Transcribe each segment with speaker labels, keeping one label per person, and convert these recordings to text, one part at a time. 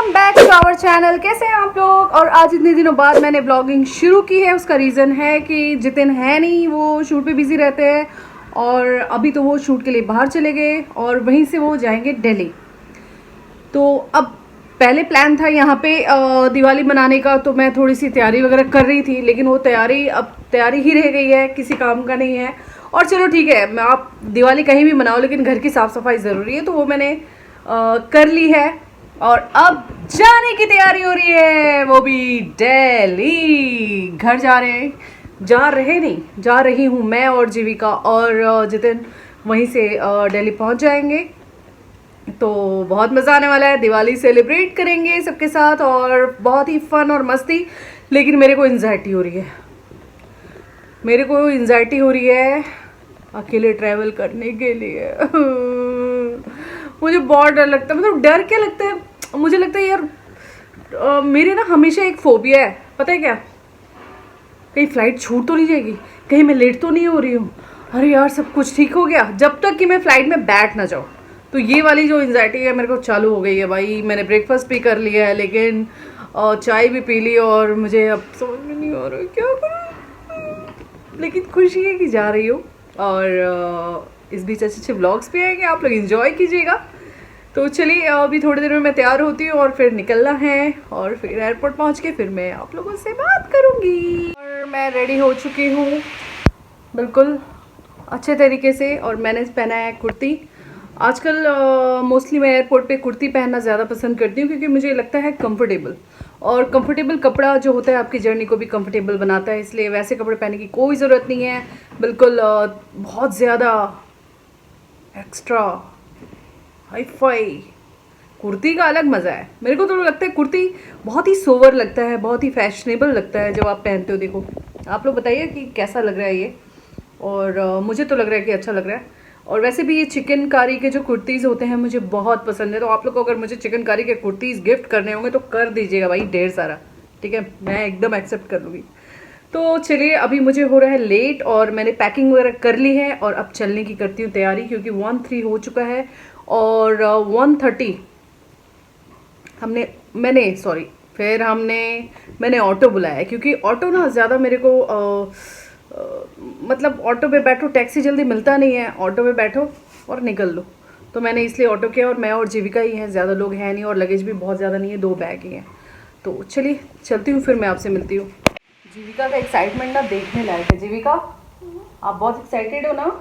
Speaker 1: Welcome back to our channel. कैसे हैं आप लोग? और आज इतने दिनों बाद मैंने ब्लॉगिंग शुरू की है। उसका रीज़न है कि जितिन है नहीं, वो शूट पे बिजी रहते हैं और अभी तो वो शूट के लिए बाहर चले गए और वहीं से वो जाएंगे दिल्ली। तो अब पहले प्लान था यहाँ पे दिवाली मनाने का, तो मैं थोड़ी सी तैयारी वगैरह कर रही थी, लेकिन वो तैयारी अब तैयारी ही रह गई है, किसी काम का नहीं है। और चलो ठीक है, मैं आप दिवाली कहीं भी मनाओ लेकिन घर की साफ़ सफाई ज़रूरी है, तो वो मैंने कर ली है और अब जाने की तैयारी हो रही है, वो भी दिल्ली। घर जा रही हूँ मैं और जीविका और जितिन वहीं से दिल्ली पहुँच जाएंगे। तो बहुत मज़ा आने वाला है, दिवाली सेलिब्रेट करेंगे सबके साथ और बहुत ही फन और मस्ती। लेकिन मेरे को एंजाइटी हो रही है अकेले ट्रैवल करने के लिए। मुझे बहुत डर लगता है। मतलब डर क्या लगता है, मुझे लगता है यार मेरे ना हमेशा एक फोबिया है, पता है क्या? कहीं फ़्लाइट छूट तो नहीं जाएगी, कहीं मैं लेट तो नहीं हो रही हूँ, अरे यार सब कुछ ठीक हो गया, जब तक कि मैं फ़्लाइट में बैठ ना जाऊँ। तो ये वाली जो एंजाइटी है मेरे को चालू हो गई है भाई। मैंने ब्रेकफास्ट भी कर लिया है, लेकिन चाय भी पी ली और मुझे अब समझ में नहीं आ रहा है क्या करूँ। लेकिन खुशी है कि जा रही हूँ और इस बीच अच्छे अच्छे व्लॉग्स भी आएंगे, आप लोग एंजॉय कीजिएगा। तो चलिए अभी थोड़ी देर में मैं तैयार होती हूँ और फिर निकलना है और फिर एयरपोर्ट पहुँच के फिर मैं आप लोगों से बात करूँगी। और मैं रेडी हो चुकी हूँ बिल्कुल अच्छे तरीके से, और मैंने पहना है कुर्ती। आजकल मोस्टली मैं एयरपोर्ट पे कुर्ती पहनना ज़्यादा पसंद करती हूँ, क्योंकि मुझे लगता है कंफर्टेबल, और कंफर्टेबल कपड़ा जो होता है आपकी जर्नी को भी कंफर्टेबल बनाता है। इसलिए वैसे कपड़े पहनने की कोई ज़रूरत नहीं है, बिल्कुल बहुत ज़्यादा एक्स्ट्रा हाई फाई। कुर्ती का अलग मज़ा है। मेरे को तो लगता है कुर्ती बहुत ही सोवर लगता है, बहुत ही फैशनेबल लगता है जब आप पहनते हो। देखो आप लोग बताइए कि कैसा लग रहा है ये, और मुझे तो लग रहा है कि अच्छा लग रहा है। और वैसे भी ये चिकनकारी के जो कुर्तीज़ होते हैं मुझे बहुत पसंद है, तो आप लोग को अगर मुझे चिकनकारी के कुर्तीज़ गिफ्ट करने होंगे तो कर दीजिएगा भाई, ढेर सारा, ठीक है? मैं एकदम एक्सेप्ट कर लूँगी। तो चलिए अभी मुझे हो रहा है लेट और मैंने पैकिंग वगैरह कर ली है और अब चलने की करती हूँ तैयारी, क्योंकि 1:03 हो चुका है और 1:30 मैंने ऑटो बुलाया है, क्योंकि ऑटो ना ज़्यादा मेरे को मतलब ऑटो पे बैठो, टैक्सी जल्दी मिलता नहीं है, ऑटो पे बैठो और निकल लो। तो मैंने इसलिए ऑटो किया, और मैं और जीविका ही हैं, ज़्यादा लोग हैं नहीं, और लगेज भी बहुत ज़्यादा नहीं है, 2 बैग ही हैं। तो चलिए चलती हूँ, फिर मैं आपसे मिलती हूँ। जीविका का एक्साइटमेंट ना देखने लायक है। जीविका आप बहुत एक्साइटेड हो ना?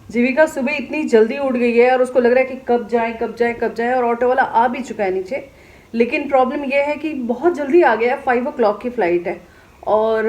Speaker 1: जीविका सुबह इतनी जल्दी उठ गई है और उसको लग रहा है कि कब जाए, और ऑटो वाला आ भी चुका है नीचे। लेकिन प्रॉब्लम यह है कि बहुत जल्दी आ गया है, 5 o'clock की फ़्लाइट है और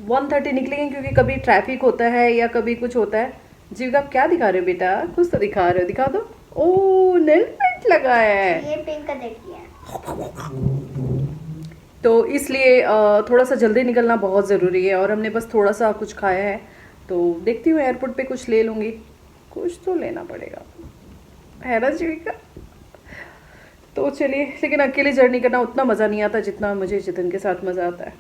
Speaker 1: 1:30 निकलेंगे, क्योंकि कभी ट्रैफिक होता है या कभी कुछ होता है। जीविका आप क्या दिखा रहे हो बेटा? कुछ तो दिखा रहे हो, दिखा दो। ओह नेल पेंट लगा है,
Speaker 2: ये पिंक का देखिए।
Speaker 1: तो इसलिए थोड़ा सा जल्दी निकलना बहुत ज़रूरी है, और हमने बस थोड़ा सा कुछ खाया है, तो देखती हूँ एयरपोर्ट पे कुछ ले लूँगी, कुछ तो लेना पड़ेगा, है ना जीविका? तो चलिए, लेकिन अकेले जर्नी करना उतना मज़ा नहीं आता जितना मुझे जितिन के साथ मज़ा आता है।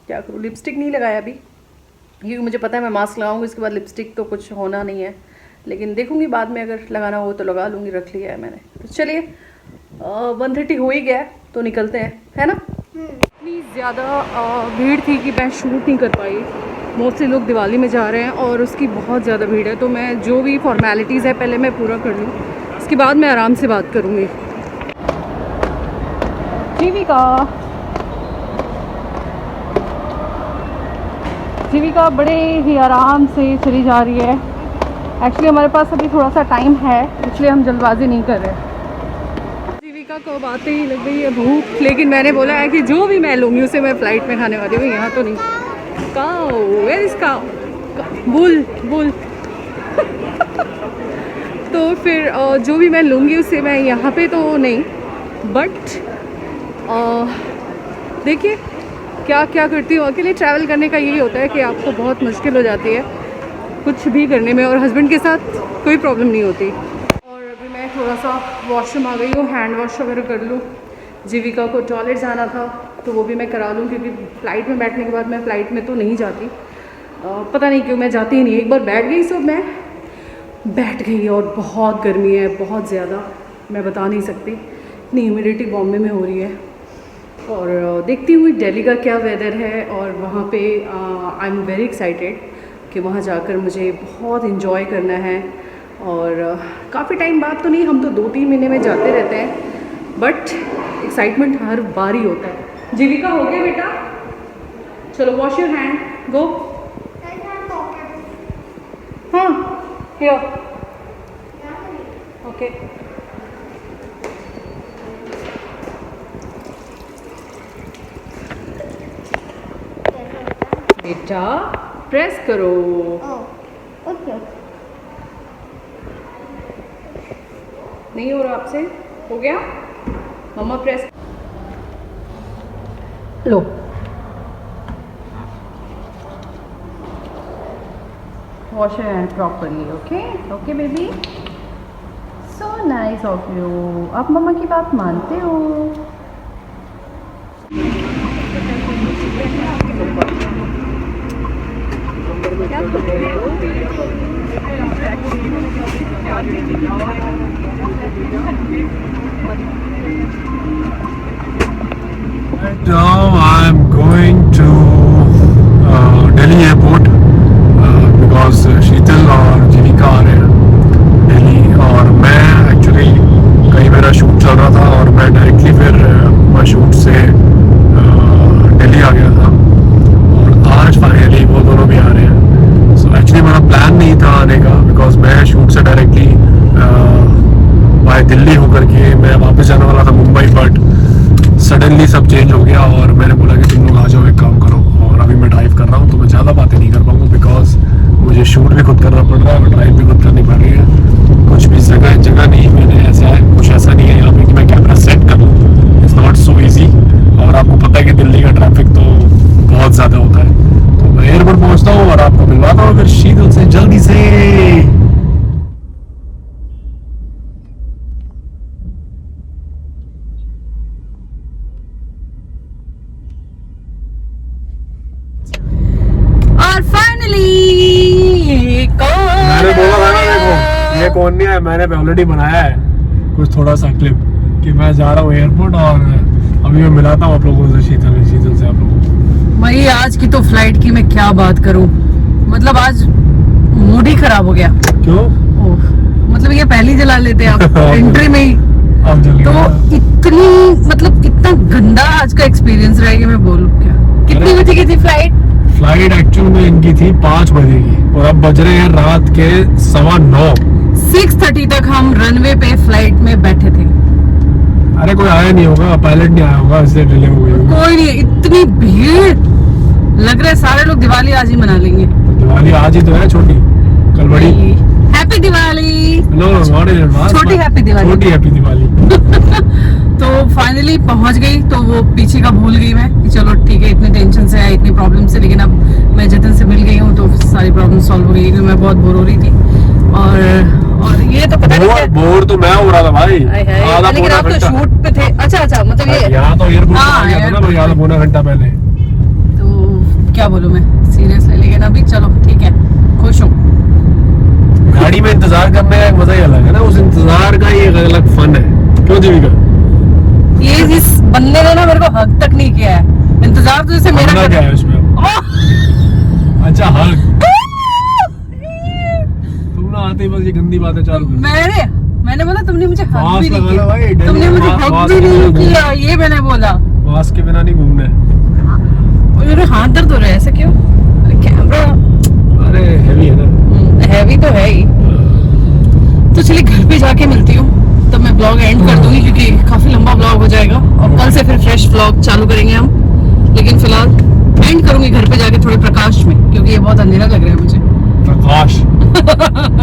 Speaker 1: क्या करूँ, लिपस्टिक नहीं लगाया अभी, क्योंकि मुझे पता है मैं मास्क लगाऊंगी इसके बाद लिपस्टिक तो कुछ होना नहीं है, लेकिन देखूंगी बाद में अगर लगाना हो तो लगा लूँगी, रख लिया है मैंने। तो चलिए 1:30 हो ही गया है, तो निकलते हैं, है ना? इतनी ज़्यादा भीड़ थी कि मैं शूट नहीं कर पाई। मोस्टली लोग दिवाली में जा रहे हैं और उसकी बहुत ज़्यादा भीड़ है, तो मैं जो भी फॉर्मेलिटीज़ है पहले मैं पूरा कर लूँ, उसके बाद मैं आराम से बात करूँगी। जीविका बड़े ही आराम से चली जा रही है। एक्चुअली हमारे पास अभी थोड़ा सा टाइम है, इसलिए हम जल्दबाजी नहीं कर रहे। जीविका को बातें ही लग गई है भूख, लेकिन मैंने बोला है कि जो भी मैं लूँगी उसे मैं फ़्लाइट में खाने वाली हूँ, यहाँ तो नहीं। काऊ, वेयर इज काऊ? बुल तो फिर जो भी मैं लूँगी उसे मैं यहाँ पे तो नहीं, बट देखिए क्या क्या करती हूँ। अकेले ट्रैवल करने का यही होता है कि आपको बहुत मुश्किल हो जाती है कुछ भी करने में, और हस्बैंड के साथ कोई प्रॉब्लम नहीं होती। और अभी मैं थोड़ा सा वॉशरूम आ गई हूँ, हैंड वॉश वगैरह कर लूँ। जीविका को टॉयलेट जाना था तो वो भी मैं करा लूँ, क्योंकि फ़्लाइट में बैठने के बाद मैं फ़्लाइट में तो नहीं जाती, पता नहीं क्यों मैं जाती ही नहीं। एक बार बैठ गई सो मैं बैठ गई, और बहुत गर्मी है, बहुत ज़्यादा, मैं बता नहीं सकती। इतनी ह्यूमिडिटी बॉम्बे में हो रही है। और देखती हूँ दिल्ली का क्या वेदर है, और वहाँ पे आई एम वेरी एक्साइटेड कि वहाँ जाकर मुझे बहुत इन्जॉय करना है। और काफ़ी टाइम बाद तो नहीं, हम तो 2-3 महीने में जाते रहते हैं, बट एक्साइटमेंट हर बार ही होता है। जीविका हो गया बेटा, चलो वॉश योर हैंड, गो। हाँ हियर, ओके। बेटा प्रेस करो।
Speaker 2: ओके।
Speaker 1: नहीं हो रहा आपसे? हो गया? मम्मा प्रेस लो। Wash your hand properly, okay okay baby, so nice of you. आप मम्मा की बात मानते हो।
Speaker 3: Now I'm going to Delhi airport because शीतल और जीविका आ रहे हैं दिल्ली, और मैं एक्चुअली कहीं मेरा शूट चल रहा था और मैं डायरेक्टली फिर मैं शूट से दिल्ली आ गया था, और आज फाइनली वो दोनों भी आ रहे हैं। सो एक्चुअली मेरा प्लान नहीं था आने का, बिकॉज मैं शूट से डायरेक्टली बाय दिल्ली होकर के मैं वापस जाने वाला था मुंबई, बट सडनली सब चेंज हो गया और मैंने बोला कि तुम लोग आ जाओ, एक काम करो। और अभी मैं ड्राइव कर रहा हूँ तो मैं ज़्यादा बातें नहीं कर पाऊँगा, बिकॉज मुझे शूट भी खुद करना पड़ रहा है और ड्राइव भी खुद करनी पड़ रही है। कुछ भी जगह नहीं, मैंने ऐसा है, कुछ ऐसा नहीं है यहाँ पे कि मैं कैमरा सेट कर लूँ। इट्स नॉट सो ईजी, और आपको पता है कि दिल्ली का ट्रैफिक तो बहुत ज़्यादा होता है। तो मैं एयरपोर्ट पहुँचता हूँ और आपको मिलवाता हूँ फिर शीतल से जल्दी से।
Speaker 1: और फाइनली
Speaker 3: मैंने बोला था ना, देखो ये कौन नहीं है, मैंने ऑलरेडी बनाया है कुछ थोड़ा सा क्लिप कि मैं जा रहा हूँ एयरपोर्ट, और अभी मैं मिलाता हूँ आप लोगों से शीतल से आप लोगों को।
Speaker 1: भाई आज की तो फ्लाइट की मैं क्या बात करूं, मतलब आज मूड ही खराब हो गया।
Speaker 3: क्यों?
Speaker 1: ओह, मतलब ये पहले ही जला लेते आप एंट्री में ही,
Speaker 3: आप जल्दी
Speaker 1: तो इतनी मतलब इतना गंदा आज का एक्सपीरियंस रहा है कि मैं बोलूं क्या। कितनी बजे की थी फ्लाइट
Speaker 3: एक्चुअल में इनकी थी 5 बजे की, और अब बज रहे हैं रात के 9:15।
Speaker 1: 6:30 तक हम रनवे पे फ्लाइट में बैठे थे।
Speaker 3: अरे कोई आया नहीं होगा, पायलट नहीं आया होगा, इसलिए डिले हो गई।
Speaker 1: कोई नहीं, इतनी भीड़, लग रहा है सारे लोग दिवाली आज ही मना लेंगे।
Speaker 3: दिवाली आज ही तो है, छोटी कल बड़ी।
Speaker 1: Happy Diwali.
Speaker 3: No not in advance,
Speaker 1: छोटी हैप्पी दिवाली,
Speaker 3: छोटी हैप्पी दिवाली।
Speaker 1: तो फाइनली पहुंच गई, तो वो पीछे का भूल गई मैं कि चलो ठीक है, इतनी टेंशन से है, इतनी प्रॉब्लम से, लेकिन अब मैं जतन से मिल गई हूँ तो सारी प्रॉब्लम सॉल्व हो गई, क्योंकि मैं बहुत बोर हो रही थी। और ये तो पता नहीं
Speaker 3: बोर तो मैं हो रहा था भाई, आधा
Speaker 1: लेकिन आप तो शूट पे थे। अच्छा मतलब ये
Speaker 3: यहाँ तो एयरपोर्ट आ गया था ना मैं, आधा पौना घंटा पहले।
Speaker 1: तो क्या बोलूं मैं सीरियसली, लेकिन अभी चलो ठीक है, खुश हूँ।
Speaker 3: गाड़ी में इंतजार करने का एक मजा ही अलग है ना, उस इंतजार का ही एक अलग फन है। क्यों जीविका?
Speaker 1: ये इस बंदे ने ना मेरे को हक तक नहीं किया है, इंतजार तो जैसे मेरा
Speaker 3: क्या है उसमें? अच्छा हक, तुम ना आते ही बस ये गंदी बातें चालू कर।
Speaker 1: मैंने बोला तुमने मुझे हक भी नहीं
Speaker 3: लगा लो भाई,
Speaker 1: किया, तुमने मुझे हक भी नहीं किया, ये मैंने बोला।
Speaker 3: मास्क के बिना नहीं घूमना है।
Speaker 1: मेरे हाथ दर्द हो रहा है, ऐसा क्यों? अरे कैमरा,
Speaker 3: अरे हैवी है ना।
Speaker 1: हैवी तो है ही। तो चलिए घर पे जाके मिलती हूँ, तब मैं ब्लॉग एंड कर दूंगी, क्योंकि काफी लंबा ब्लॉग हो जाएगा, और कल से फिर फ्रेश ब्लॉग चालू करेंगे हम। लेकिन फिलहाल एंड करूंगी घर पे जाके थोड़े प्रकाश में, क्योंकि ये बहुत अंधेरा लग रहा है मुझे।
Speaker 3: प्रकाश?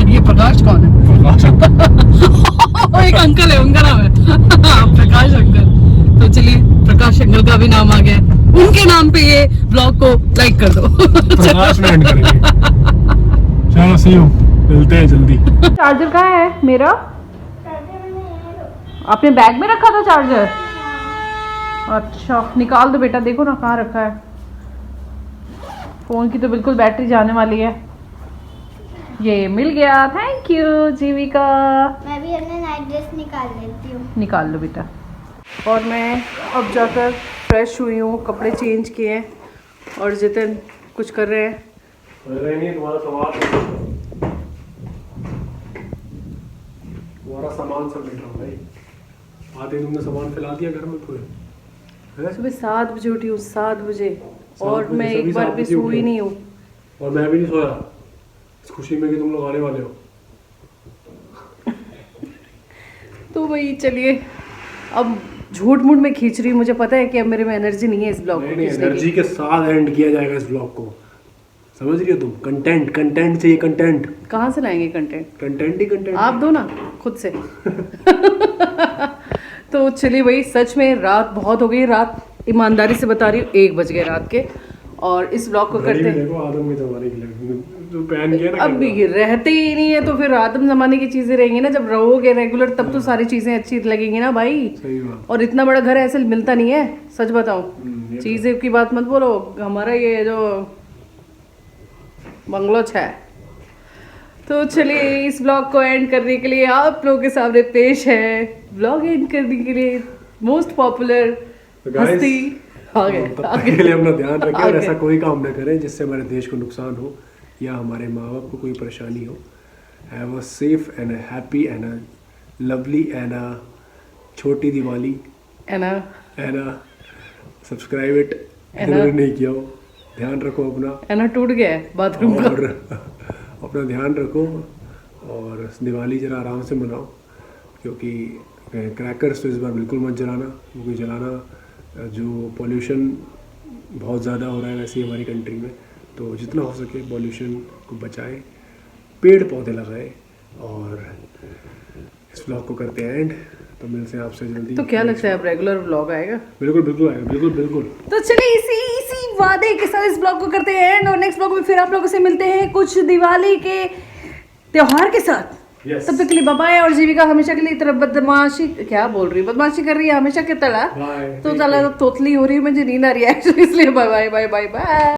Speaker 1: ये प्रकाश कौन है?
Speaker 3: प्रकाश
Speaker 1: एक अंकल है, उनका नाम है प्रकाश अंकल। तो चलिए प्रकाश अंकल का भी नाम आ गया, उनके नाम पे ये ब्लॉग को लाइक कर दो।
Speaker 3: प्रकाश में एंड करेंगे। चलो सी यू, मिलते हैं जल्दी।
Speaker 1: चार्जर कहाँ है मेरा? आपने बैग में रखा था चार्जर? अच्छा निकाल दो बेटा, देखो ना कहाँ रखा है। फोन की तो बिल्कुल बैटरी जाने वाली है। ये मिल गया, थैंक यू जीविका।
Speaker 2: मैं भी अपने नाइट ड्रेस निकाल लेती हूँ।
Speaker 1: निकाल लो बेटा। और मैं अब जाकर फ्रेश हुई हूँ, कपड़े चेंज किए हैं और जितिन कुछ कर रहे हैं।
Speaker 3: तुम्हारा सामान सब मिल रहा हूँ भाई। आते तुमने सामान फैला दिया घर में पूरे।
Speaker 1: सुबह 7 बजे उठी हूँ, 7 बजे, और
Speaker 3: 7 बजे,
Speaker 1: मैं
Speaker 3: सभी
Speaker 1: एक बार
Speaker 3: 7
Speaker 1: भी
Speaker 3: बजे
Speaker 1: सोई
Speaker 3: उठे।
Speaker 1: नहीं हूँ।
Speaker 3: और मैं भी नहीं सोया इस खुशी में कि तुम लोग आने वाले हो।
Speaker 1: तो वही चलिए, अब झूठ मूठ में खींच रही हूँ, मुझे पता है कि अब मेरे में एनर्जी नहीं है इस ब्लॉग को
Speaker 3: नहीं
Speaker 1: खींचने
Speaker 3: एनर्जी
Speaker 1: की।
Speaker 3: के साथ एंड किया जाएगा इस ब्लॉग को, समझ रही हो तुम? कंटेंट चाहिए, कंटेंट
Speaker 1: कहाँ से लाएंगे कंटेंट?
Speaker 3: कंटेंट
Speaker 1: आप दो ना खुद से। तो चलिए भाई, सच में रात बहुत हो गई, रात ईमानदारी से बता रही हूँ 1 बज गए रात के, और इस ब्लॉग को करते हैं।
Speaker 3: देखो आदम के जमाने की लगी जो पहन के ना
Speaker 1: अब ये रहते ही नहीं है तो फिर आदम जमाने की चीजें रहेंगी ना, जब रहोगे रेगुलर तब तो सारी चीजें अच्छी लगेंगी ना भाई।
Speaker 3: सही बात।
Speaker 1: और इतना बड़ा घर ऐसे मिलता नहीं है, सच बताऊं।
Speaker 3: ये
Speaker 1: चीजें की बात मत बोलो, हमारा ये जो बंगलो है। तो चलिए, इस ब्लॉग को एंड करने के लिए आप लोगों के सामने पेश है, ब्लॉग एंड करने के लिए मोस्ट पॉपुलर
Speaker 3: तो guys,
Speaker 1: हस्ती आगे
Speaker 3: तब तक के लिए अपना ध्यान रखें और
Speaker 1: आगे।
Speaker 3: ऐसा कोई काम न करें जिससे हमारे देश को नुकसान हो या हमारे माँ बाप को कोई परेशानी हो। Have a safe and a happy and a lovely and अ छोटी दिवाली
Speaker 1: है ना।
Speaker 3: एंड अ सब्सक्राइब इट
Speaker 1: है ना।
Speaker 3: जिन्होंने नहीं किया हो। ध्यान रखो अपना,
Speaker 1: है ना, टूट गया है बाथरूम का।
Speaker 3: और अपना ध्यान रखो और दिवाली ज़रा आराम से मनाओ, क्योंकि क्रैकर्स तो इस बार बिल्कुल मत जलाना, क्योंकि जलाना जो पोल्यूशन बहुत ज़्यादा हो रहा है वैसे ही हमारी कंट्री में, तो जितना हो सके पोल्यूशन को बचाएं, पेड़ पौधे लगाएं, और इस ब्लॉग को करते हैं एंड। तो मिलते हैं आपसे जल्दी।
Speaker 1: तो क्या लगता है अब रेगुलर व्लॉग आएगा?
Speaker 3: बिल्कुल आएगा, बिल्कुल।
Speaker 1: तो चलिए इसी वादे के साथ इस ब्लॉग को करते हैं एंड, और नेक्स्ट ब्लॉग में फिर आप लोगों से मिलते हैं कुछ दिवाली के त्योहार के साथ।
Speaker 3: Yes.
Speaker 1: तब तक के लिए बाय, और जीविका हमेशा के लिए तरफ बदमाशी क्या बोल रही है, बदमाशी कर रही है हमेशा की तरह।
Speaker 3: Bye.
Speaker 1: तो चला तोतली हो रही है, मुझे नींद आ रही है एक्चुअली, इसलिए bye bye bye bye bye.